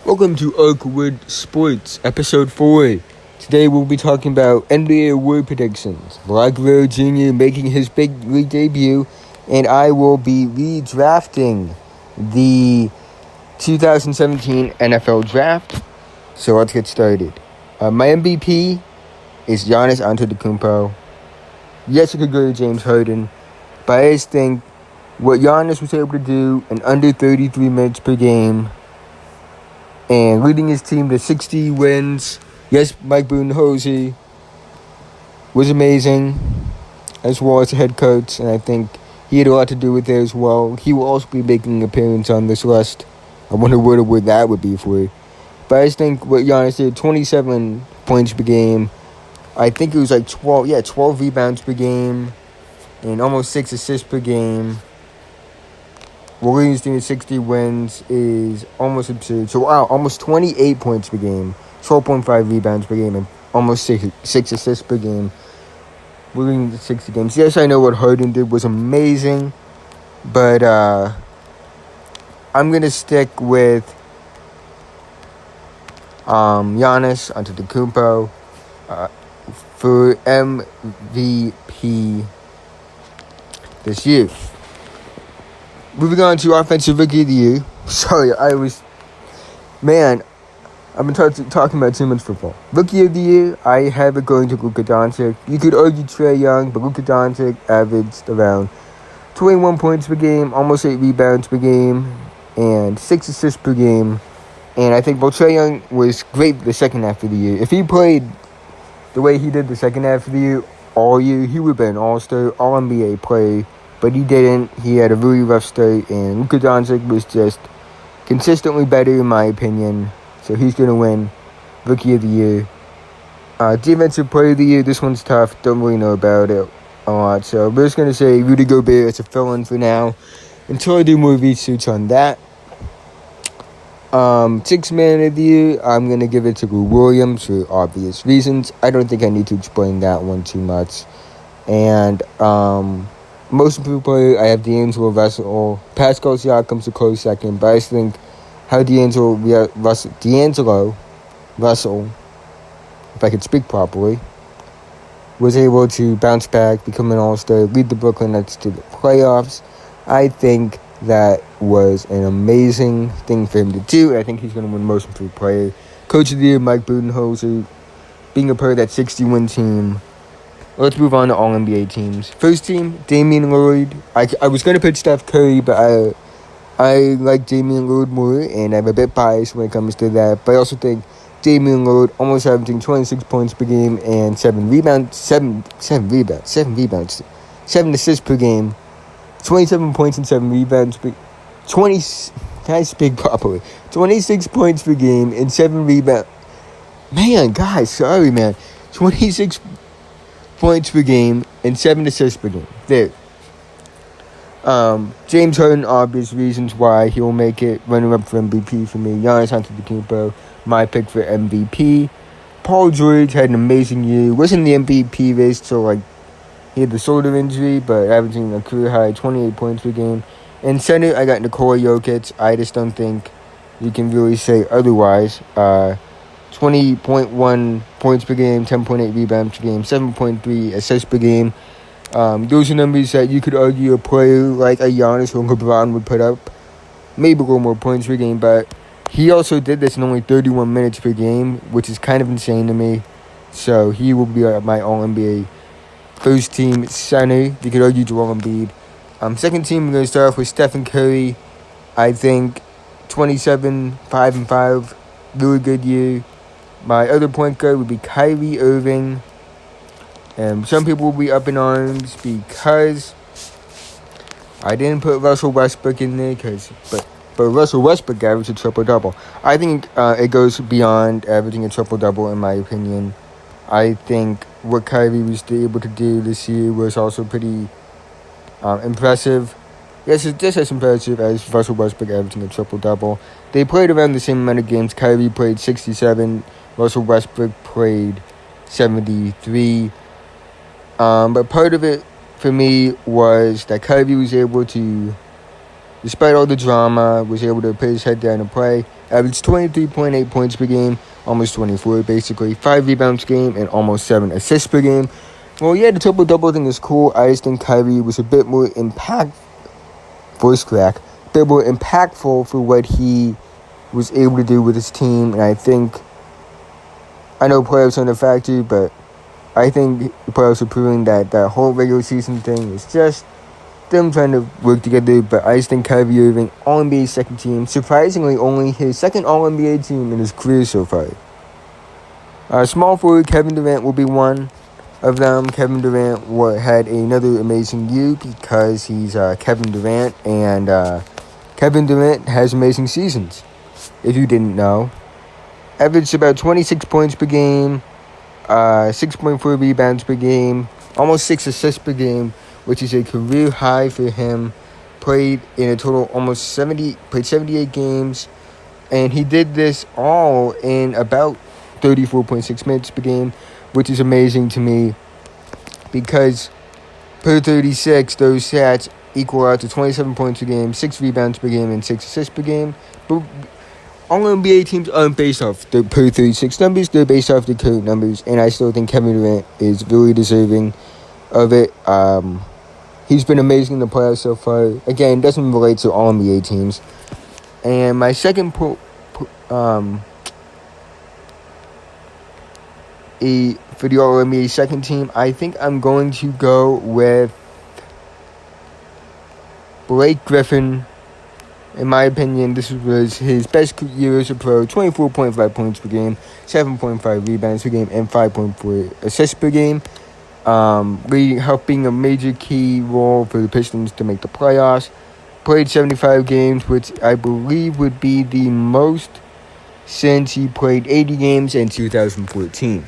Welcome to Arkwood Sports, Episode 4. Today we'll be talking about NBA award predictions. Vlad Guerrero Jr. making his big league debut, and I will be redrafting the 2017 NFL Draft. So let's get started. My MVP is Giannis Antetokounmpo. Yes, it could go to James Harden, but I just think what Giannis was able to do in under 33 minutes per game and leading his team to 60 wins. Yes, Mike Budenholzer was amazing, as well as the head coach, and I think he had a lot to do with it as well. He will also be making an appearance on this list. I wonder what that would be for. But I just think what Giannis did, 27 points per game. I think it was like 12 rebounds per game, and almost 6 assists per game. Leading to 60 wins is almost absurd. So, almost 28 points per game, 12.5 rebounds per game, and almost 6 assists per game. Leading to 60 games. Yes, I know what Harden did was amazing, but I'm going to stick with Giannis Antetokounmpo for MVP this year. Moving on to Offensive Rookie of the Year. Sorry, I've been talking about too much football. Rookie of the Year, I have it going to Luka Doncic. You could argue Trae Young, but Luka Doncic averaged around 21 points per game, almost 8 rebounds per game, and 6 assists per game. And I think Trae Young was great the second half of the year. If he played the way he did the second half of the year, all year, he would have been an All-Star, All-NBA player. But he didn't. He had a really rough start, and Luka Doncic was just consistently better in my opinion. So he's going to win Rookie of the Year. Defensive Player of the Year, this one's tough. Don't really know about it a lot. So we're just going to say Rudy Gobert as a fill-in for now until I do more research on that. Sixth Man of the Year, I'm going to give it to Lou Williams for obvious reasons. I don't think I need to explain that one too much. And, most improved player, I have D'Angelo Russell. Pascal Siakam's a close second, but I just think how D'Angelo Russell, if I could speak properly, was able to bounce back, become an All-Star, lead the Brooklyn Nets to the playoffs. I think that was an amazing thing for him to do. I think he's going to win Most Improved Player. Coach of the Year, Mike Budenholzer, being a part of that 60-win team. Let's move on to All-NBA teams. First team, Damian Lillard. I was going to pick Steph Curry, but I like Damian Lillard more, and I'm a bit biased when it comes to that. But I also think Damian Lillard almost averaging 26 points per game and 7 assists per game. 27 points and 7 rebounds per 26 points per game and 7 rebounds. Man, guys, sorry, man. 26 points per game and 7 assists per game. There. James Harden, obvious reasons why he will make it. Running up for MVP for me. Giannis Antetokounmpo, my pick for MVP. Paul George had an amazing year. Wasn't the MVP race till he had the shoulder injury, but averaging a career high 28 points per game. In center, I got Nikola Jokic. I just don't think you can really say otherwise. 20.1 points per game, 10.8 rebounds per game, 7.3 assists per game. Those are numbers that you could argue a player like a Giannis or LeBron would put up. Maybe a little more points per game, but he also did this in only 31 minutes per game, which is kind of insane to me. So he will be my All-NBA first team center. You could argue Joel Embiid. Second team, we're going to start off with Stephen Curry. I think 27, 5-5, really good year. My other point guard would be Kyrie Irving. And some people will be up in arms because I didn't put Russell Westbrook in there, but Russell Westbrook averaged a triple-double. I think it goes beyond averaging a triple-double in my opinion. I think what Kyrie was able to do this year was also pretty impressive. Yes, it's just as impressive as Russell Westbrook averaging a triple-double. They played around the same amount of games. Kyrie played 67. Russell Westbrook played 73. But part of it for me was that Kyrie was able to despite all the drama, was able to put his head down and play. Averaged 23.8 points per game, almost 24 basically, 5 rebounds per game, and almost 7 assists per game. Well, yeah, the triple-double thing is cool. I just think Kyrie was a bit more impactful for what he was able to do with his team. And I know playoffs aren't a factor, but I think the playoffs are proving that that whole regular season thing is just them trying to work together. But I just think Kyrie Irving, All-NBA second team, surprisingly only his second All-NBA team in his career so far. Small forward Kevin Durant will be one of them. Kevin Durant had another amazing year because he's Kevin Durant, and Kevin Durant has amazing seasons, if you didn't know. Averaged about 26 points per game, 6.4 rebounds per game, almost 6 assists per game, which is a career high for him. Played in a total played 78 games, and he did this all in about 34.6 minutes per game, which is amazing to me because per 36, those stats equal out to 27 points per game, 6 rebounds per game, and 6 assists per game. But all NBA teams aren't based off the per 36 numbers, they're based off the current numbers, and I still think Kevin Durant is really deserving of it. He's been amazing in the playoffs so far. Again, doesn't relate to all NBA teams. And my second for the All-NBA second team, I think I'm going to go with Blake Griffin. In my opinion, this was his best year as a pro. 24.5 points per game, 7.5 rebounds per game, and 5.4 assists per game. Really helping a major key role for the Pistons to make the playoffs. Played 75 games, which I believe would be the most since he played 80 games in 2014.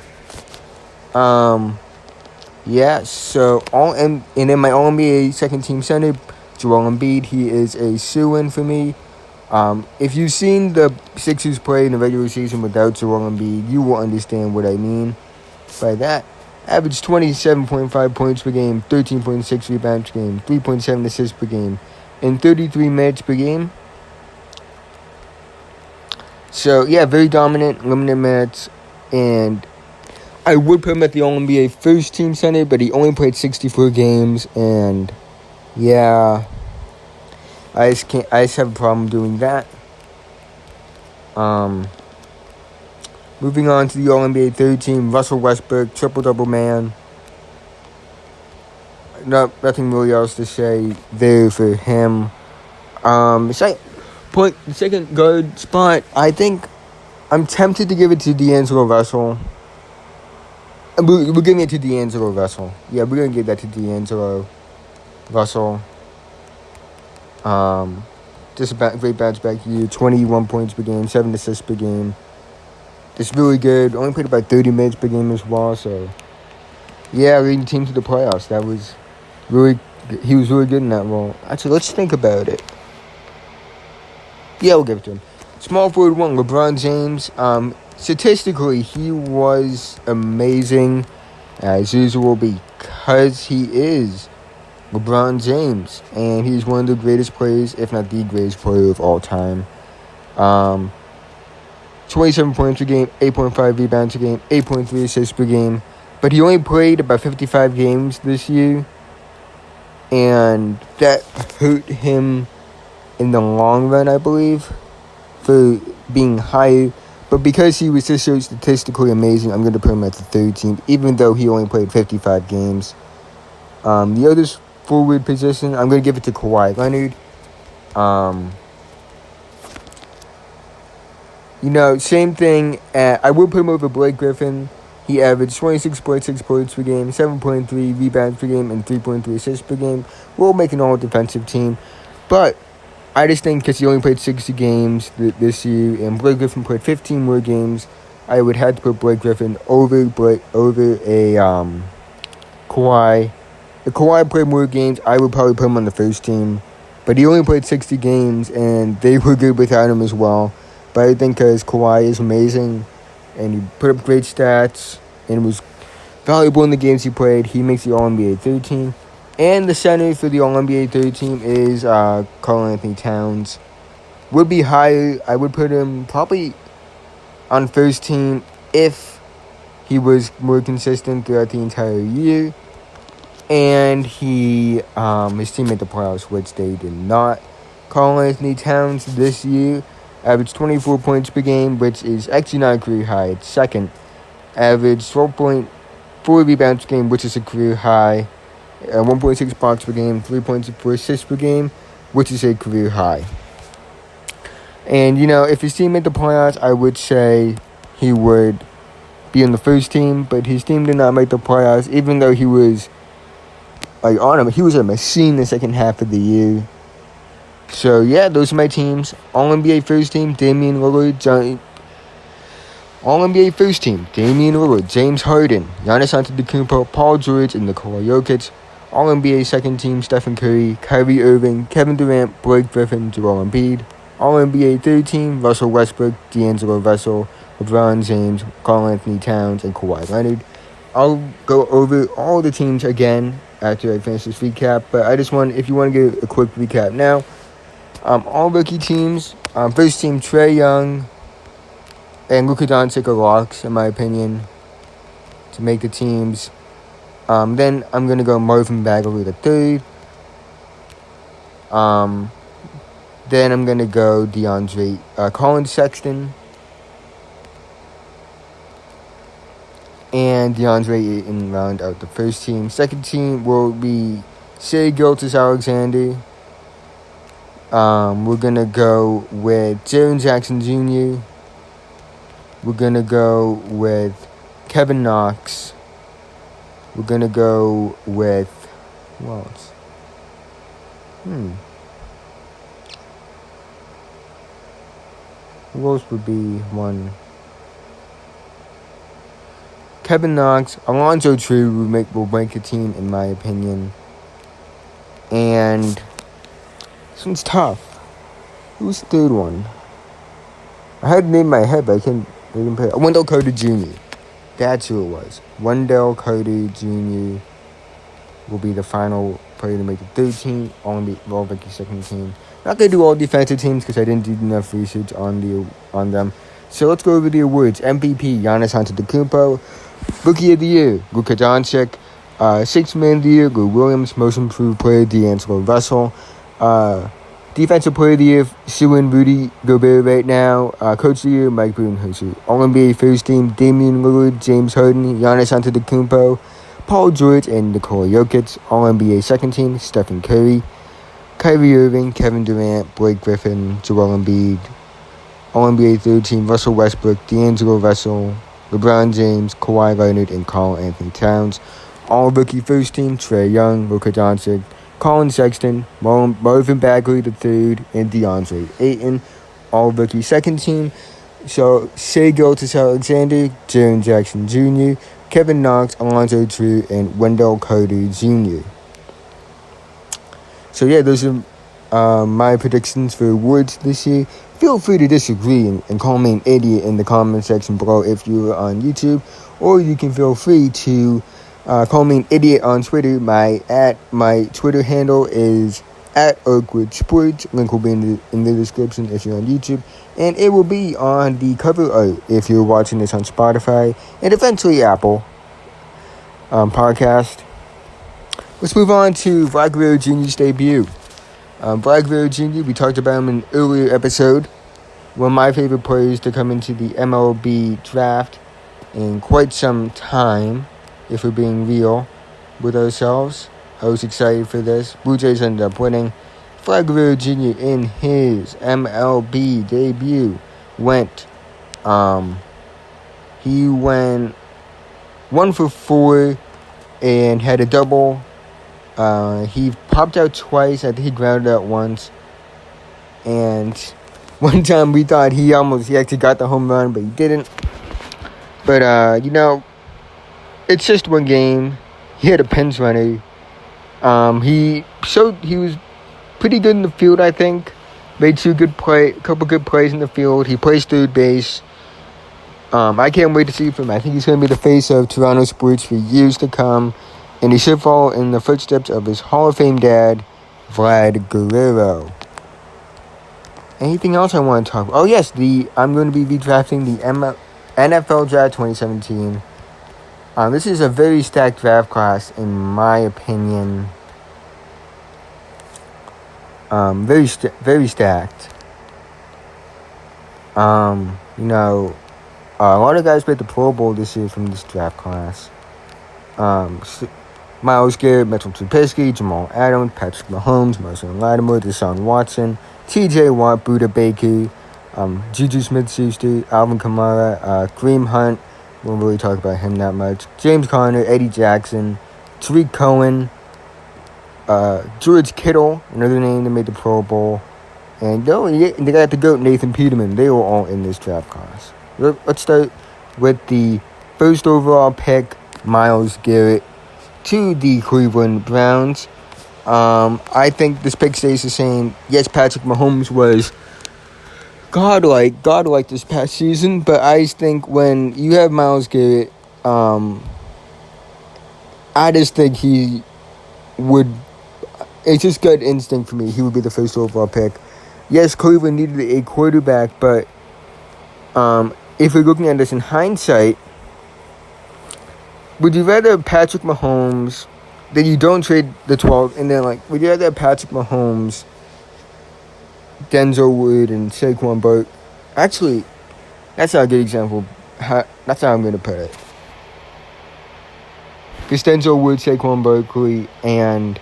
Yeah, so and then my All-NBA second team center, Joel Embiid, he is a shoo-in for me. If you've seen the Sixers play in the regular season without Joel Embiid, you will understand what I mean by that. Averaged 27.5 points per game, 13.6 rebounds per game, 3.7 assists per game, and 33 minutes per game. So, yeah, very dominant, limited minutes, and I would put him at the All-NBA first team center, but he only played 64 games, and yeah, I just have a problem doing that. Moving on to the All-NBA third team, Russell Westbrook, triple-double man. Nothing really else to say there for him. The second guard spot, I think I'm tempted to give it to D'Angelo Russell. We're giving it to D'Angelo Russell. Yeah, we're going to give that to D'Angelo Russell. Just a great bounce back year. 21 points per game, 7 assists per game. Just really good. Only played about 30 minutes per game as well. So, yeah, leading team to the playoffs. He was really good in that role. Actually, let's think about it. Yeah, we'll give it to him. Small forward 1, LeBron James. Statistically, he was amazing as usual because he is LeBron James, and he's one of the greatest players, if not the greatest player of all time. 27 points per game, 8.5 rebounds per game, 8.3 assists per game. But he only played about 55 games this year, and that hurt him in the long run, I believe, for being higher. But because he was just so statistically amazing, I'm going to put him at the third team, even though he only played 55 games. The other forward position, I'm going to give it to Kawhi Leonard. Same thing. I will put him over Blake Griffin. He averaged 26.6 points per game, 7.3 rebounds per game, and 3.3 assists per game. We'll make an all-defensive team. But I just think because he only played 60 games this year, and Blake Griffin played 15 more games, I would have to put Blake Griffin over Kawhi. If Kawhi played more games, I would probably put him on the first team. But he only played 60 games, and they were good without him as well. But I think because Kawhi is amazing, and he put up great stats, and was valuable in the games he played, he makes the All-NBA third team. And the center for the All-NBA third team is Karl-Anthony Towns. Would be higher. I would put him probably on first team if he was more consistent throughout the entire year. And his team made the playoffs, which they did not. Karl-Anthony Towns this year averaged 24 points per game, which is actually not a career high. It's second. Averaged 12.4 rebounds per game, which is a career high. 1.6 blocks per game, 3.4 assists per game, which is a career high. And, if his team made the playoffs, I would say he would be in the first team. But his team did not make the playoffs, even though he was on him. He was a machine the second half of the year. So, yeah, those are my teams. All-NBA first team, Damian Lillard. All-NBA first team, Damian Lillard, James Harden, Giannis Antetokounmpo, Paul George, and Nikola Jokic. All-NBA second team, Stephen Curry, Kyrie Irving, Kevin Durant, Blake Griffin, Joel Embiid. All-NBA third team, Russell Westbrook, D'Angelo Russell, LeBron James, Karl-Anthony Towns, and Kawhi Leonard. I'll go over all the teams again after I finish this recap, but if you want to get a quick recap now, all rookie teams, first team, Trae Young and Luka Doncic are locks, in my opinion, to make the teams. Then I'm going to go Marvin Bagley the third. Then I'm going to go Colin Sexton, and DeAndre Ayton round out the first team. Second team will be Shai Gilgeous-Alexander. We're going to go with Jaren Jackson Jr. We're going to go with Kevin Knox. We're going to go with... who else? Who else would be one? Kevin Knox, Alonzo Trier will make a team, in my opinion. And this one's tough. Who's the third one? I had it in my head, but I can't put it. Wendell Carter Jr. That's who it was. Wendell Carter Jr. will be the final player to make the third team. All rookie second team. Not going to do all defensive teams because I didn't do enough research on them. So let's go over the awards. MVP, Giannis Antetokounmpo. Rookie of the Year, Luka Doncic. Sixth Man of the Year, Lou Williams. Most Improved Player, D'Angelo Russell. Defensive Player of the Year, suing Rudy Gobert right now. Coach of the Year, Mike Budenholzer. All-NBA First Team, Damian Lillard, James Harden, Giannis Antetokounmpo, Paul George, and Nikola Jokic. All-NBA Second Team, Stephen Curry, Kyrie Irving, Kevin Durant, Blake Griffin, Joel Embiid. All-NBA Third Team, Russell Westbrook, D'Angelo Russell, LeBron James, Kawhi Leonard, and Karl-Anthony Towns. All-Rookie First Team, Trae Young, Luka Doncic, Colin Sexton, Marvin Bagley III, and DeAndre Ayton. All-Rookie Second Team, so Shai Gilgeous-Alexander, Jaren Jackson Jr., Kevin Knox, Alonzo Trier, and Wendell Carter Jr. So yeah, those are my predictions for awards this year. Feel free to disagree and call me an idiot in the comment section below if you're on YouTube, or you can feel free to call me an idiot on Twitter. My Twitter handle is @Arkwood Sports. Link will be in the description if you're on YouTube, and it will be on the cover art if you're watching this on Spotify and eventually Apple podcast. Let's move on to Vlad Guerrero Jr.'s debut. Vlad Guerrero Jr., we talked about him in an earlier episode. One of my favorite players to come into the MLB draft in quite some time, if we're being real with ourselves. I was excited for this. Blue Jays ended up winning. Vlad Guerrero Jr. in his MLB debut he went 1 for 4 and had a double. He popped out twice. I think he grounded out once. And one time we thought he actually got the home run, but he didn't. But, it's just one game. He had a pinch runner. He was pretty good in the field, I think. Made a couple good plays in the field. He plays third base. I can't wait to see from him. I think he's going to be the face of Toronto sports for years to come. and he should follow in the footsteps of his Hall of Fame dad, Vlad Guerrero. Anything else I want to talk about? Oh, yes, I'm going to be redrafting the NFL Draft 2017. This is a very stacked draft class, in my opinion. Very stacked. A lot of guys played the Pro Bowl this year from this draft class. Myles Garrett, Mitchell Trubisky, Jamal Adams, Patrick Mahomes, Marshall Lattimore, Deshaun Watson, T.J. Watt, Buda Baker, Juju Smith-Schuster, Alvin Kamara, Kareem Hunt. Won't really talk about him that much. James Conner, Eddie Jackson, Tariq Cohen, George Kittle, another name that made the Pro Bowl. And they got the GOAT, Nathan Peterman. They were all in this draft class. Let's start with the first overall pick, Myles Garrett, to the Cleveland Browns. I think this pick stays the same. Yes, Patrick Mahomes was godlike this past season, but I just think when you have Myles Garrett, I just think he would. It's just gut instinct for me. He would be the first overall pick. Yes, Cleveland needed a quarterback, but if we're looking at this in hindsight, would you rather have Patrick Mahomes, then you don't trade the 12th, and then, would you rather have Patrick Mahomes, Denzel Wood, and Saquon Barkley? Actually, that's not a good example. That's how I'm going to put it. Because Denzel Wood, Saquon Barkley, and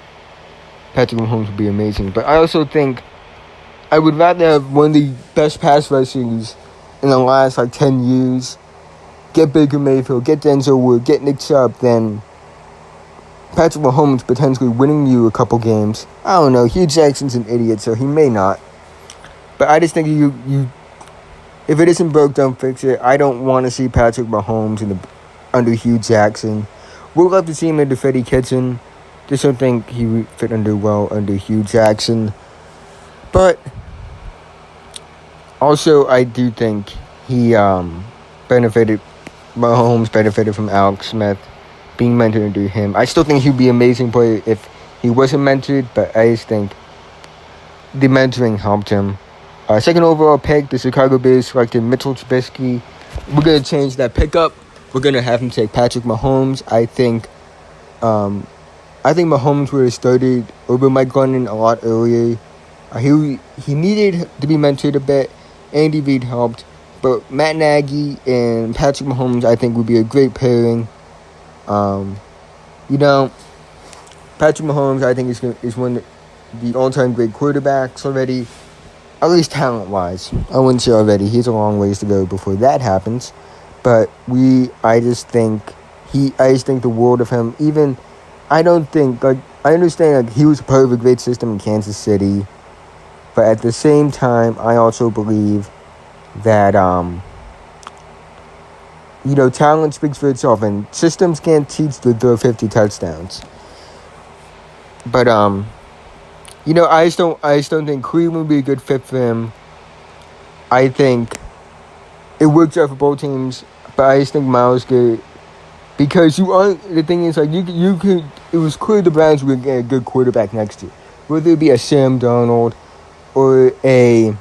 Patrick Mahomes would be amazing. But I also think I would rather have one of the best pass rushers in the last, 10 years, get Baker Mayfield, get Denzel Wood, get Nick Chubb, than Patrick Mahomes potentially winning you a couple games. I don't know. Hugh Jackson's an idiot, so he may not. But I just think you if it isn't broke, don't fix it. I don't want to see Patrick Mahomes under Hugh Jackson. We'll love to see him under Freddie Kitchen. Just don't think he would fit under Hugh Jackson. But also, I do think Mahomes benefited from Alex Smith being mentored under him. I still think he'd be an amazing player if he wasn't mentored, but I just think the mentoring helped him. Second overall pick, the Chicago Bears selected Mitchell Trubisky. We're going to change that pickup. We're going to have him take Patrick Mahomes. I think Mahomes would have started over Mike Glennon a lot earlier. He needed to be mentored a bit. Andy Reid helped. But Matt Nagy and Patrick Mahomes, I think, would be a great pairing. Patrick Mahomes, I think, is one of the all-time great quarterbacks already. At least talent-wise. I wouldn't say already. He has a long ways to go before that happens. But I just think the world of him. Even, I don't think, I understand he was part of a great system in Kansas City. But at the same time, I also believe that, talent speaks for itself. And systems can't teach to throw 50 touchdowns. But, I just don't think Cleveland would be a good fit for him. I think it works out for both teams, but I just think Myles Garrett, because the thing is, it was clear the Browns were going to get a good quarterback next year. Whether it be a Sam Darnold or a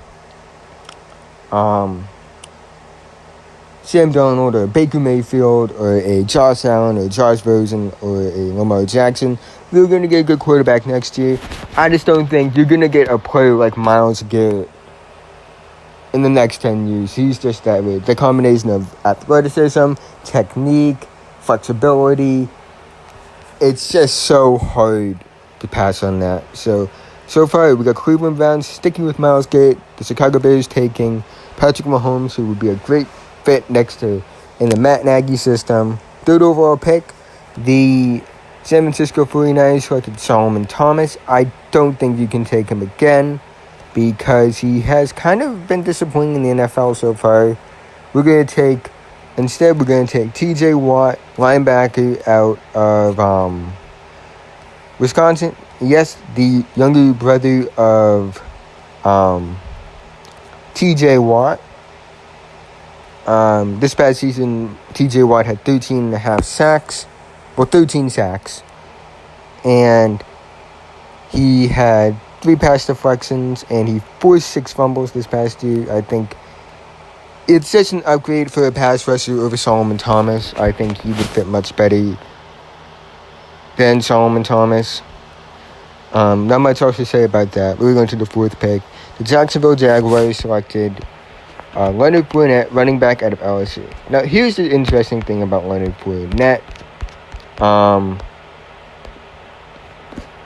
Baker Mayfield or a Josh Allen or Josh Rosen or a Lamar Jackson. We're going to get a good quarterback next year. I just don't think you're going to get a player like Myles Garrett in the next 10 years. He's just that way. The combination of athleticism, technique, flexibility, it's just so hard to pass on that. So far, we got Cleveland Browns sticking with Myles Garrett, the Chicago Bears taking Patrick Mahomes, who would be a great fit next to in the Matt Nagy system. Third overall pick, the San Francisco 49ers selected Solomon Thomas. I don't think you can take him again because he has kind of been disappointing in the NFL so far. We're going to take T.J. Watt, linebacker out of Wisconsin. Yes, the younger brother of T.J. Watt. This past season, T.J. Watt had 13 sacks. and he had 3 pass deflections, and he forced 6 fumbles this past year. I think it's such an upgrade for a pass rusher over Solomon Thomas. I think he would fit much better than Solomon Thomas. Not much else to say about that. We're going to the 4th pick. The Jacksonville Jaguars selected Leonard Fournette, running back out of LSU. Now, here's the interesting thing about Leonard Fournette.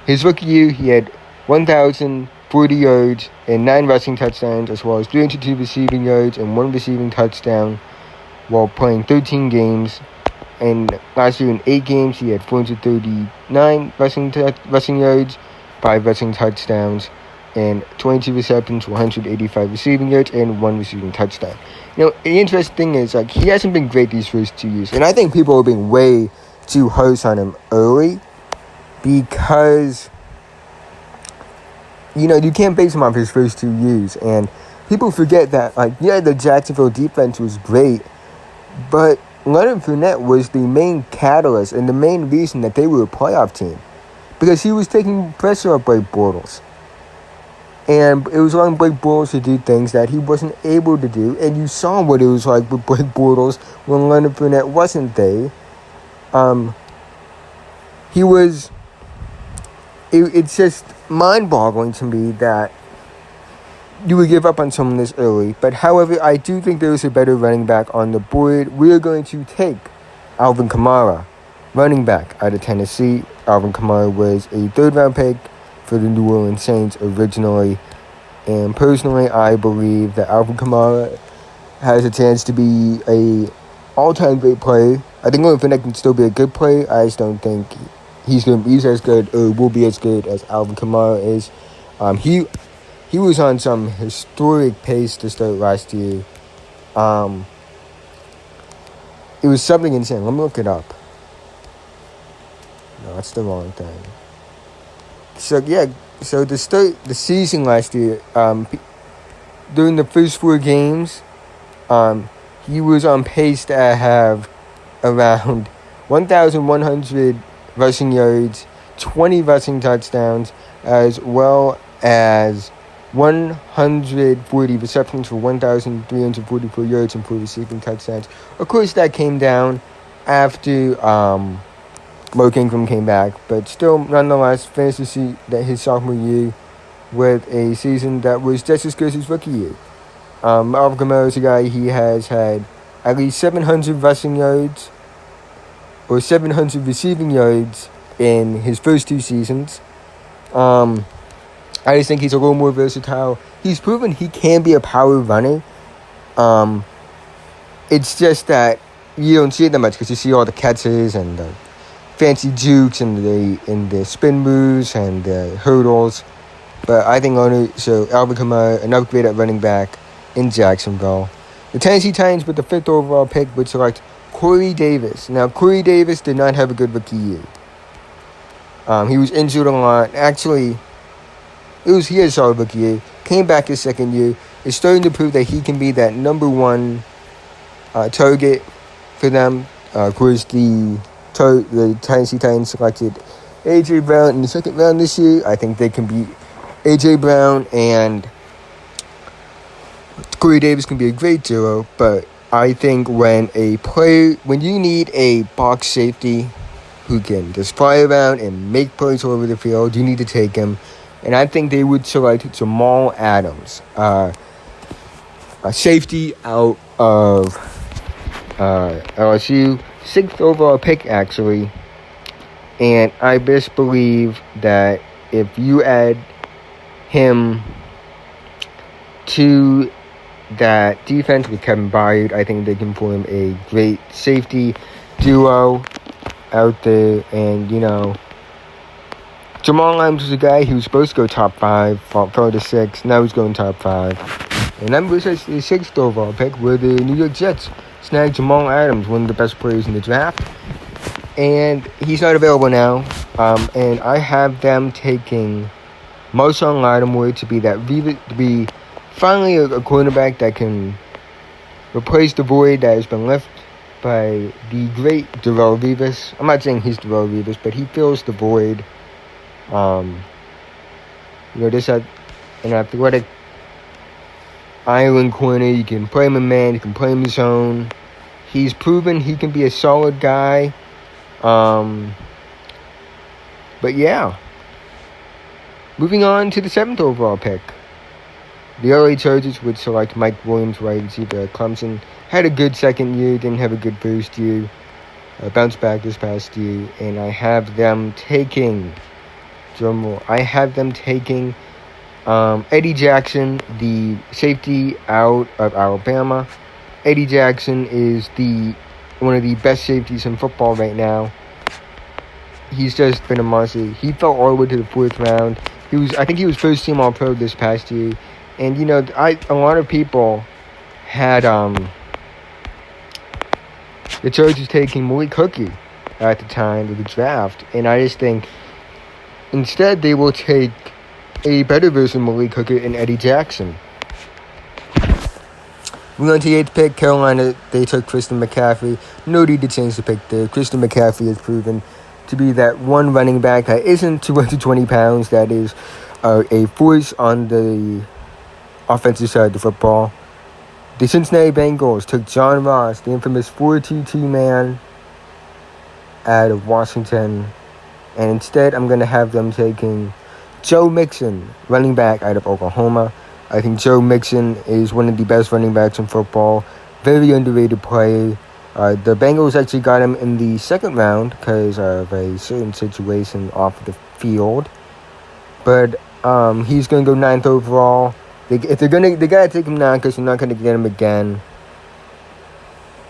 His rookie year, he had 1,040 yards and 9 rushing touchdowns, as well as 302 receiving yards and 1 receiving touchdown while playing 13 games. And last year in 8 games, he had 439 rushing yards, 5 rushing touchdowns, and 22 receptions, 185 receiving yards, and 1 receiving touchdown. The interesting thing is, he hasn't been great these first 2 years. And I think people are being way too harsh on him early because, you can't base him off his first 2 years. And people forget that, the Jacksonville defense was great, but Leonard Fournette was the main catalyst and the main reason that they were a playoff team, because he was taking pressure off Blake Bortles. And it was allowing Blake Bortles to do things that he wasn't able to do. And you saw what it was like with Blake Bortles when Leonard Fournette wasn't there. It's just mind-boggling to me that you would give up on someone this early. But however, I do think there is a better running back on the board. We're going to take Alvin Kamara, running back out of Tennessee. Alvin Kamara was a 3rd-round pick for the New Orleans Saints originally. And personally, I believe that Alvin Kamara has a chance to be a all-time great player. I think Leonard Fournette can still be a good player. I just don't think he's as good or will be as good as Alvin Kamara is. He was on some historic pace to start last year. It was something insane. Let me look it up. No, that's the wrong thing. So to start the season last year, during the first 4 games, he was on pace to have around 1,100 rushing yards, 20 rushing touchdowns, as well as 140 receptions for 1,344 yards and 4 receiving touchdowns. Of course, that came down after Mark Ingram came back, but still, nonetheless, finished his sophomore year with a season that was just as good as his rookie year. Alvin Kamara is a guy, he has had at least 700 rushing yards or 700 receiving yards in his first 2 seasons. I just think he's a little more versatile. He's proven he can be a power runner. It's just that you don't see it that much because you see all the catches and the fancy jukes and the spin moves and the hurdles. But I think Alvin Kamara, an upgrade at running back in Jacksonville. The Tennessee Titans, with the 5th overall pick, would select Corey Davis. Now, Corey Davis did not have a good rookie year. He was injured a lot. Actually, he had a solid rookie year. Came back his second year. Is starting to prove that he can be that number 1 target for them. Of course, the Tennessee Titans selected A.J. Brown in the 2nd round this year. I think they can beat A.J. Brown and Corey Davis can be a great duo. But I think when you need a box safety who can just fly around and make plays all over the field, you need to take him. And I think they would select Jamal Adams, a safety out of LSU, 6th overall pick actually. And I just believe that if you add him to that defense with Kevin Byard, I think they can form a great safety duo out there. And Jamal Adams was a guy who was supposed to go top 5, fell to 6, now he's going top 5. And that was his 6th overall pick, where the New York Jets snagged Jamal Adams, one of the best players in the draft. And he's not available now. And I have them taking Marshawn Lattimore to be finally a cornerback that can replace the void that has been left by the great Darrelle Revis. I'm not saying he's Darrelle Revis, but he fills the void This an athletic island corner. You can play him in man. You can play him in zone. He's proven he can be a solid guy. But yeah. Moving on to the 7th overall pick. The LA Chargers would select Mike Williams, wide receiver at Clemson. Had a good second year, didn't have a good first year. Bounced back this past year. And I have them taking, drumroll, Eddie Jackson, the safety out of Alabama. Eddie Jackson is one of the best safeties in football right now. He's just been a monster. He fell all the way to the 4th round. I think he was first team All-Pro this past year. And, a lot of people had the Chargers taking Malik Hooker at the time of the draft. And I just think instead they will take a better version of Malik Hooker and Eddie Jackson. We're going to the 8th pick. Carolina, they took Christian McCaffrey. No need to change the pick there. Christian McCaffrey has proven to be that one running back that isn't 220 pounds. That is a force on the offensive side of the football. The Cincinnati Bengals took John Ross, the infamous 4-2-2 man, out of Washington. And instead, I'm going to have them taking Joe Mixon, running back out of Oklahoma. I think Joe Mixon is one of the best running backs in football. Very underrated player. The Bengals actually got him in the 2nd round because of a certain situation off the field. But he's going to go 9th overall. They got to take him now because they're not going to get him again.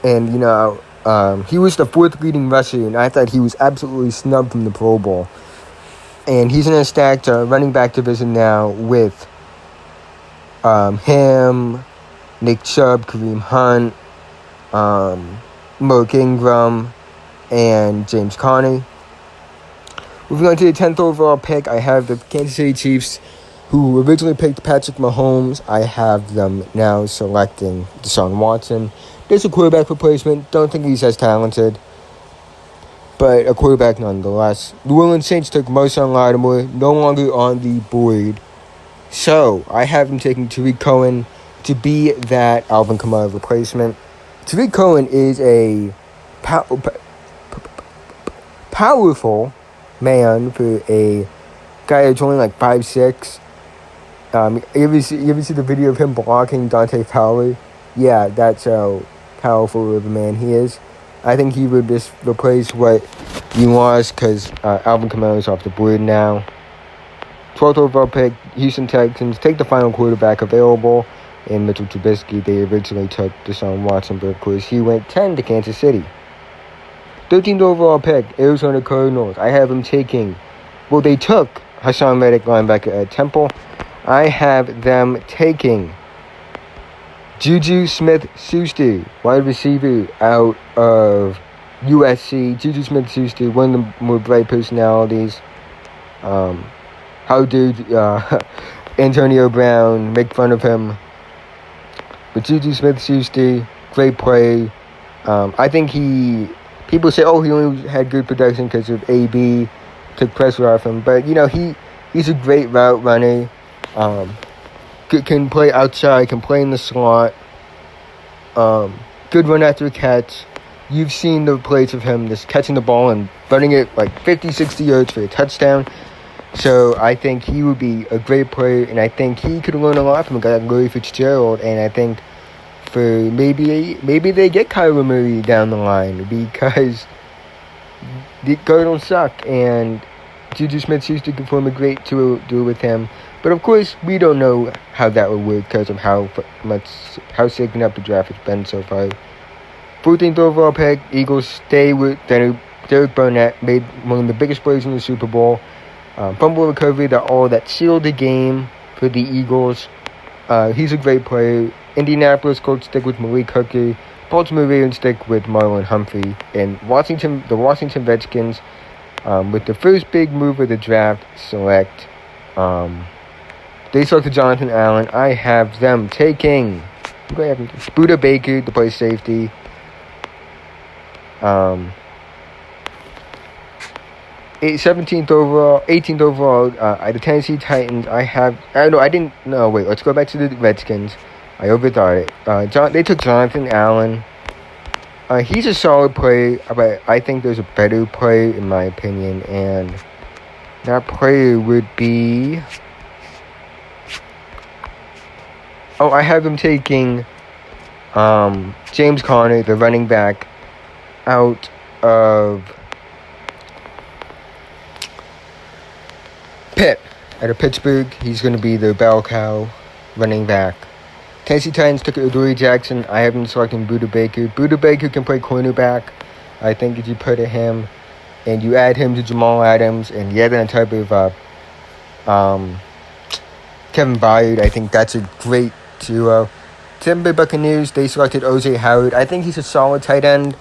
And, he was the 4th leading rusher, and I thought he was absolutely snubbed from the Pro Bowl. And he's in a stacked running back division now with him, Nick Chubb, Kareem Hunt, Mark Ingram, and James Conner. Moving on to the 10th overall pick, I have the Kansas City Chiefs, who originally picked Patrick Mahomes. I have them now selecting Deshaun Watson. There's a quarterback replacement. Don't think he's as talented, but a quarterback nonetheless. New Orleans Saints took Marshawn Lattimore, no longer on the board. So, I have him taking Tariq Cohen to be that Alvin Kamara replacement. Tariq Cohen is a powerful man for a guy that's only like 5'6". You ever see the video of him blocking Dante Fowler? Yeah, that's how powerful of a man he is. I think he would just replace what he lost because Alvin Kamara is off the board now. 12th overall pick, Houston Texans take the final quarterback available in Mitchell Trubisky. They originally took Deshaun Watson, but of course he went 10 to Kansas City. 13th overall pick, Arizona Cardinals. I have them taking, they took Hassan Reddick, linebacker at Temple. I have them taking Juju Smith-Schuster, wide receiver out of USC. Juju Smith-Schuster, one of the more bright personalities. How did Antonio Brown make fun of him? But Juju Smith-Schuster, great player. I think people say, he only had good production because of AB, took pressure off him. But, he's a great route runner. Can play outside, can play in the slot. Good run after catch. You've seen the plays of him just catching the ball and running it like 50, 60 yards for a touchdown. So I think he would be a great player, and I think he could learn a lot from a guy like Larry Fitzgerald. And I think for maybe they get Kyler Murray down the line because the Cardinals suck, and Juju Smith-Schuster could form a great duo with him. But of course, we don't know how that would work because of how shaken up the draft has been so far. 14th overall pick, Eagles stay with Derek Barnett, made one of the biggest plays in the Super Bowl. Fumble recovery, that sealed the game for the Eagles. He's a great player. Indianapolis Colts stick with Malik Hooker. Baltimore Ravens stick with Marlon Humphrey. And the Washington Redskins, with the first big move of the draft, they selected Jonathan Allen. I have them taking Buda Baker to play safety. 17th overall, 18th overall. The Tennessee Titans. Wait, let's go back to the Redskins. I overthought it. They took Jonathan Allen. He's a solid player, but I think there's a better player in my opinion, and that player would be. I have them taking James Conner, the running back, out of Pitt out of Pittsburgh. He's going to be the bell cow running back. Tennessee Titans took Adoree Jackson. I have him selecting Buda Baker. Buda Baker can play cornerback. I think if you put him and you add him to Jamal Adams and you add in a type of Kevin Byard, I think that's a great duo. Tampa Bay Buccaneers, they selected O.J. Howard. I think he's a solid tight end,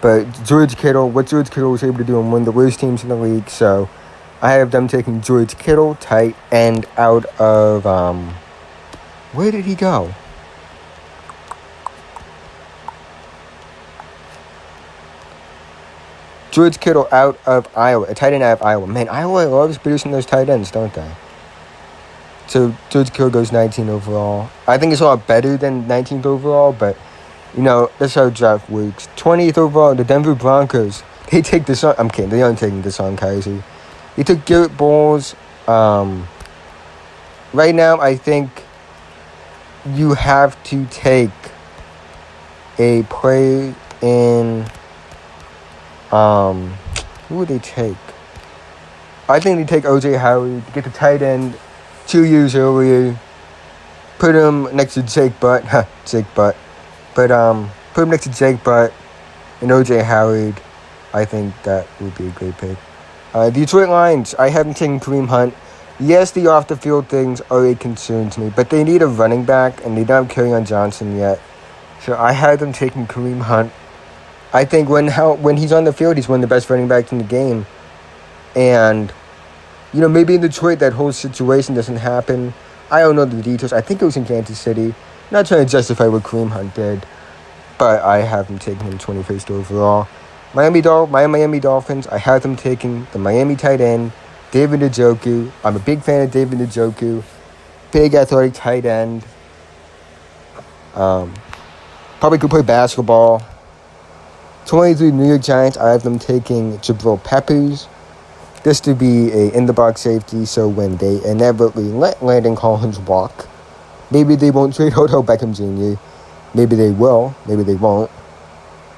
but George Kittle was able to do in one of the worst teams in the league, so I have them taking George Kittle, tight end, out of, where did he go? George Kittle out of Iowa, a tight end out of Iowa. Man, Iowa loves producing those tight ends, don't they? So George Kittle goes 19 overall. I think it's a lot better than 19th overall, but, that's how draft works. 20th overall, the Denver Broncos. They take Deshaun. I'm kidding. They aren't taking Deshaun Kaiser. They took Garrett Bowles. Right now, I think you have to take a player in. Who would they take? I think they take O.J. Howard, get the tight end 2 years earlier, put him next to Jake Butt. Jake Butt. But, put him next to Jake Butt and O.J. Howard. I think that would be a great pick. Detroit Lions, I haven't taken Kareem Hunt. Yes, the off-the-field things are a concern to me, but they need a running back, and they don't have Kerryon Johnson yet. So I had them taking Kareem Hunt. I think when he's on the field, he's one of the best running backs in the game. And, maybe in Detroit that whole situation doesn't happen. I don't know the details. I think it was in Kansas City. Not trying to justify what Kareem Hunt did, but I have him taking him 21st overall. Miami Dolphins, I have them taking the Miami tight end, David Njoku. I'm a big fan of David Njoku. Big athletic tight end. Probably could play basketball. 23 New York Giants, I have them taking Jabril Peppers. This to be a in-the-box safety, so when they inevitably let Landon Collins walk, maybe they won't trade Odell Beckham Jr. Maybe they will. Maybe they won't.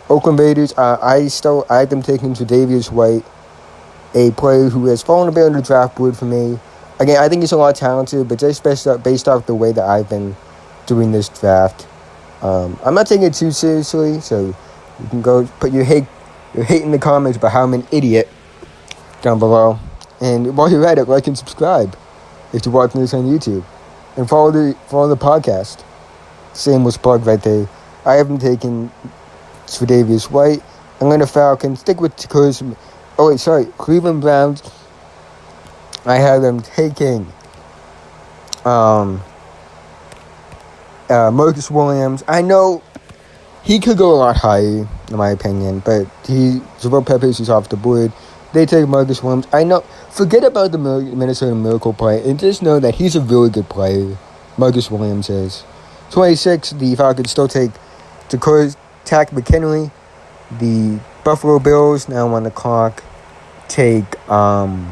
Oakland Raiders, I have them taking Tre'Davious White, a player who has fallen a bit on the draft board for me. Again, I think he's a lot talented, but just based off the way that I've been doing this draft, I'm not taking it too seriously, so you can go put your hate in the comments about how I'm an idiot down below. And while you're at it, like and subscribe if you're watching this on YouTube. And follow the podcast. Same with Spark right there. I haven't taken Tre'Davious White. Atlanta Falcons, stick with Cleveland Browns. I have them taking Marcus Williams. I know he could go a lot higher, in my opinion, but Jabril Peppers is off the board. They take Marcus Williams. I know, forget about the Minnesota Miracle play, and just know that he's a really good player. Marcus Williams is. 26, the Falcons still take Takk McKinley. The Buffalo Bills, now on the clock, take Evan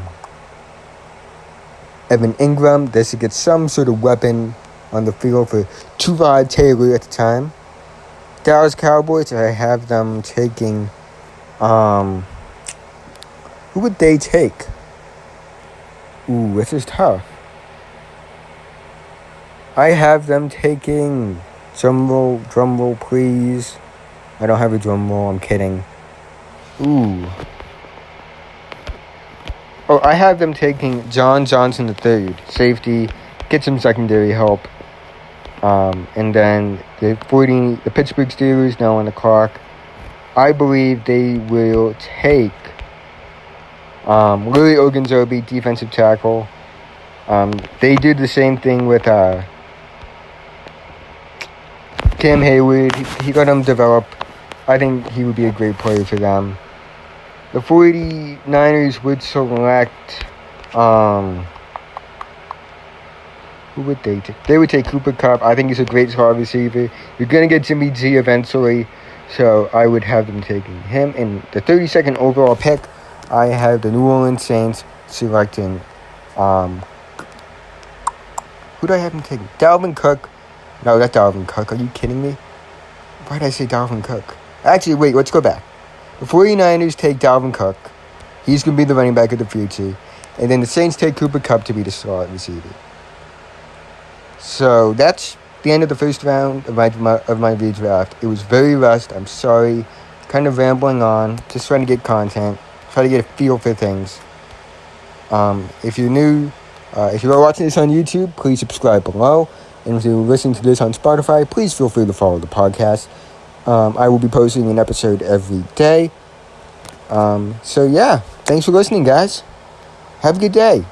Ingram. This to get some sort of weapon on the field for Tyrod Taylor at the time. Dallas Cowboys, I have them taking, who would they take? Ooh, this is tough. I have them taking, drum roll please. I don't have a drum roll, I'm kidding. Ooh. I have them taking John Johnson III, safety, get some secondary help. And then the Pittsburgh Steelers, now on the clock. I believe they will take Willie Ogunjobi, defensive tackle. They did the same thing with Cam Hayward. He got him developed. I think he would be a great player for them. the 49ers would select, who would they take? They would take Cooper Kupp. I think he's a great slot receiver. You're going to get Jimmy G eventually, so I would have them taking him. In the 32nd overall pick, I have the New Orleans Saints selecting, who do I have them taking? Dalvin Cook. No, that's Dalvin Cook. Are you kidding me? Why did I say Dalvin Cook? Actually, wait, let's go back. The 49ers take Dalvin Cook. He's going to be the running back of the future. And then the Saints take Cooper Kupp to be the slot receiver. So that's the end of the first round of my redraft. It was very rushed. I'm sorry. Kind of rambling on. Just trying to get content. Try to get a feel for things. If you're new, if you are watching this on YouTube, please subscribe below. And if you're listening to this on Spotify, please feel free to follow the podcast. I will be posting an episode every day. So yeah, thanks for listening, guys. Have a good day.